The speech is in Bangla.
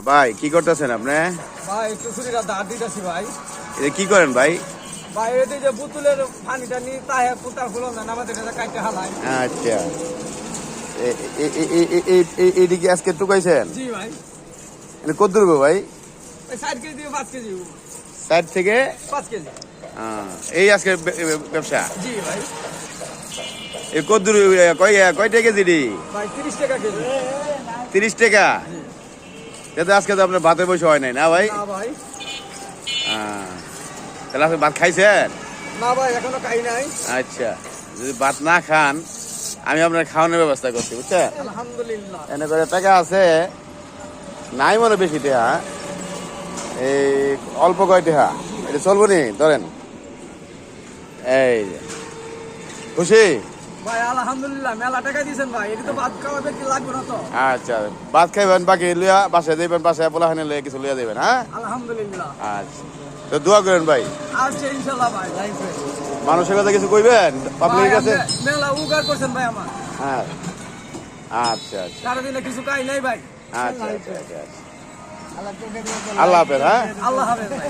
ভাই কি করতেছেন আপনি? ভাই একটু শরীরে দাঁড় দিতেছি ভাই। এটা কি করেন ভাই? ভাই এটি যে বোতলের পানিটা নিয়ে তাহে পুতার ফুল না আমাদের এটা কাটতে হালাই। আচ্ছা, এইটি কি আজকে টুকাইছেন? জি ভাই। এটা কত দূর ভাই? 60 কেজি দিয়ে 5 কেজি। 60 থেকে 5 কেজি। এই আজকে ব্যবসা। জি ভাই। এই কত দূর কয় টাকা কেজি? ভাই 30 টাকা কেজি। 30 টাকা। যাতে আজকে তো আপনার ভাতে বসে হয় নাই না ভাই? না ভাই। তাহলে আপনি ভাত খাইছেন? না ভাই এখনো খাই নাই। আচ্ছা, যদি ভাত না খান আমি আপনার খাওয়ানোর ব্যবস্থা করছি, বুঝছেন? আলহামদুলিল্লাহ। এনে করে টাকা আছে নাই মনে বেশি টাকা, এই অল্প কয় টাকা, এটা চলবো নি ধরেন। এই যে। খুশি? ভাই আলহামদুলিল্লাহ মেলা টাকা দিয়েছেন ভাই, এটা তো ভাত খাওয়াবে কি লাগবে না তো। আচ্ছা, ভাত খাইবেন, বাকি লিয়া বাসায় দেবেন, বাসায় পোলাহানে লয়ে কিছু লিয়া দেবেন। হ্যাঁ আলহামদুলিল্লাহ। আচ্ছা, তো দোয়া করেন ভাই। আচ্ছা ইনশাআল্লাহ ভাই। মানুষের কথা কিছু কইবেন পাবলিকের কাছে? মেলা উপকার করছেন ভাই আমার। হ্যাঁ আচ্ছা আচ্ছা সারাদিনে কিছু খাই নাই ভাই। আচ্ছা আচ্ছা আচ্ছা। আল্লাহ হাফেজ। হ্যাঁ আল্লাহ হাফেজ ভাই।